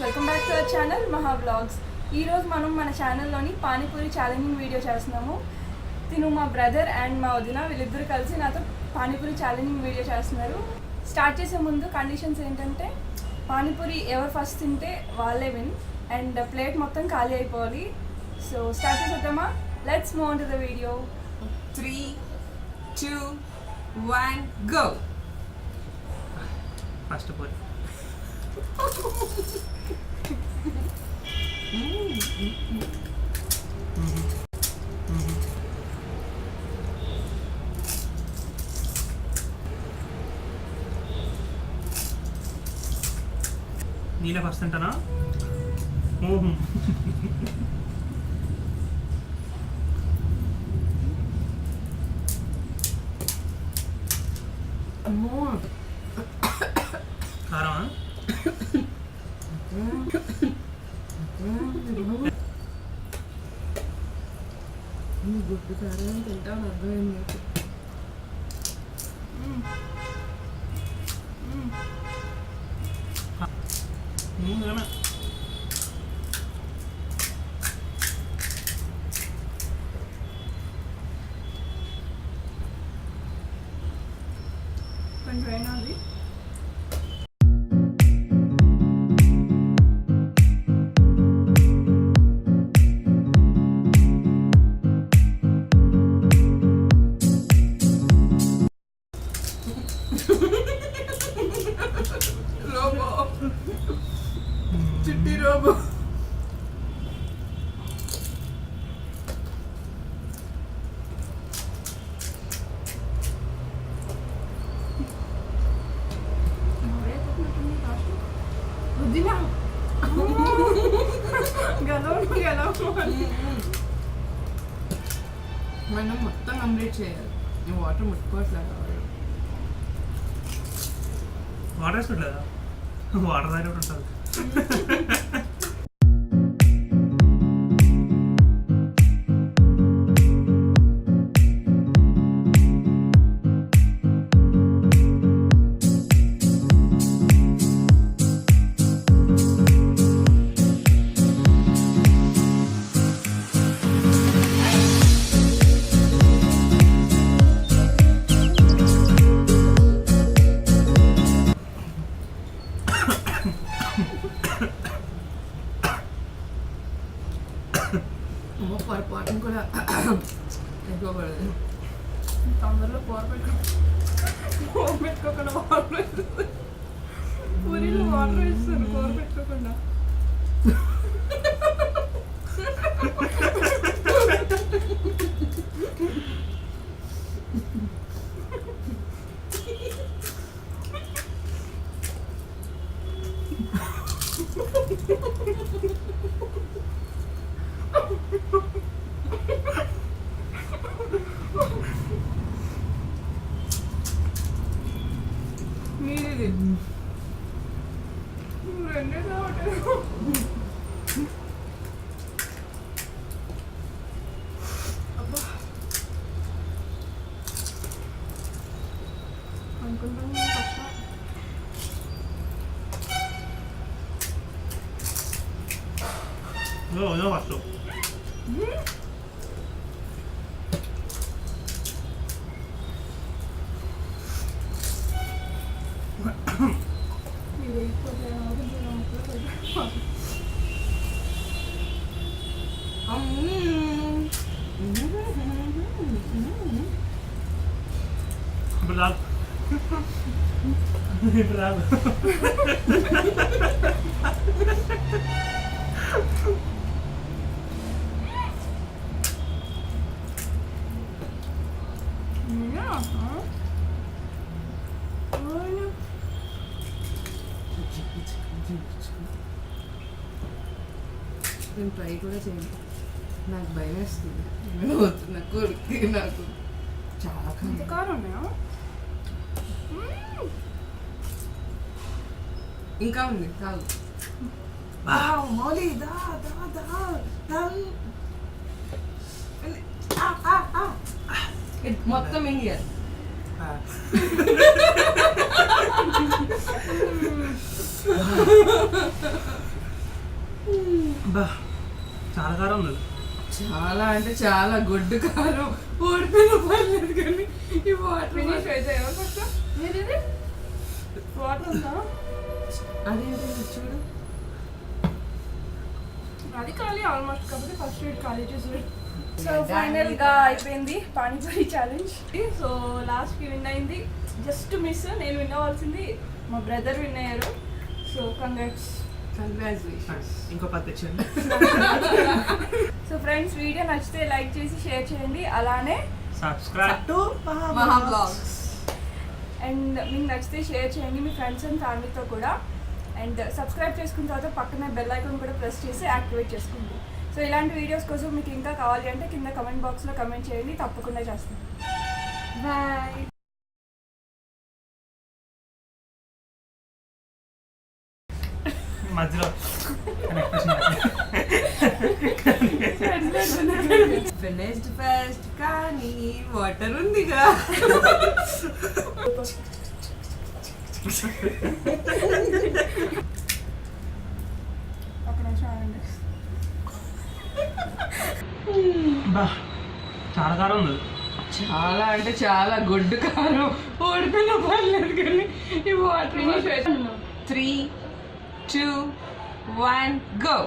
Welcome back to our channel మహా vlogs. ఈరోజు మనం మన ఛానల్లోని పానీపూరి ఛాలెంజింగ్ వీడియో చేస్తున్నాము. తిను మా బ్రదర్ అండ్ మా వదిన వీళ్ళిద్దరు కలిసి నాతో పానీపూరి ఛాలెంజింగ్ వీడియో చేస్తున్నారు. స్టార్ట్ చేసే ముందు కండిషన్స్ ఏంటంటే పానీపూరి ఎవరు ఫస్ట్ తింటే వాళ్ళే విన్ అండ్ ప్లేట్ మొత్తం ఖాళీ అయిపోవాలి. సో స్టార్ట్ చేసేద్దామా? Let's move on to the video. 3, 2, 1, go! First puri నీళ్ళ ఫస్ట్ తింటానా? కారమా? గుడ్డు కారం తింటాను అర్థమైంది. కొంచెం అయినా అది రోబో చిట్టి రోబో వదినా మనం మొత్తం కంప్లీట్ చేయాలి. నేను వాటర్ ముట్టుకోవట్లేదు. వాటర్ వేసుకోవట్లేదా? వాటర్ దగ్గర ఉంటుంది. పొరపాటును కూడా ఎక్కువపడదు. తొందరలో పెట్టుకోకుండా వాటర్ వేస్తుంది. పూరీలో వాటర్ వేస్తారు కూర పెట్టుకోకుండా. మీది రెండే రావట్లేదు. అబ్బా అనుకుంటాను కష్టం. ఫస్ట్ ఇప్పుడు రాదు. ఇప్పుడు రాదు. నేను ట్రై కూడా చేయండి. నాకు భయం వేస్తుంది. నా కొడుకు నాకు చాలా కారం ఉన్నాయా? ఇంకా ఉంది తాగు. మౌలి దా దా దా దా మొత్తం ఇండియా బా చాలా కారం ఉంది. చాలా అంటే చాలా గొడ్డు కారం. ఓడిపోయిన పర్లేదు కానీ ఈ వాటర్ ఫినిష్ అయితే ఫస్ట్ వాటర్ ఉందా? అదేంటి చూడు. అది ఖాళీ ఆల్మోస్ట్, కాబట్టి ఫస్ట్ వీటి ఖాళీ చేసి. సో ఫైనల్ గా అయిపోయింది పానీపూరి ఛాలెంజ్. సో లాస్ట్ కి విన్ అయింది, జస్ట్ మిస్. నేను విన్ అవ్వాల్సింది, మా బ్రదర్ విన్ అయ్యారు. So congratulations. ఇంకో 10 తెచ్చండి. సో ఫ్రెండ్స్, వీడియో నచ్చితే లైక్ చేసి షేర్ చేయండి, అలానే సబ్స్క్రైబ్ టు మహా బ్లాగ్స్. అండ్ మీకు నచ్చితే షేర్ చేయండి మీ ఫ్రెండ్స్ అండ్ ఫ్యామిలీతో కూడా. అండ్ సబ్స్క్రైబ్ చేసుకున్న తర్వాత పక్కనే బెల్ ఐకాన్ కూడా ప్రెస్ చేసి యాక్టివేట్ చేసుకోండి. సో ఇలాంటి వీడియోస్ కోసం మీకు ఇంకా కావాలి అంటే కింద కమెంట్ బాక్స్లో కమెంట్ చేయండి, తప్పకుండా చేస్తాను. బాయ్. మధ్యలో ఫినిష్డ్ ఫస్ట్ కానీ వాటర్ ఉందిగా. ఒక నిమిషం ఆగండి. బా చాలా కారం ఉంది. చాలా అంటే చాలా గొడ్డు కారం. ఓడిపోయిన పర్లేదు కానీ ఈ వాటర్. 3, 2, 1 go.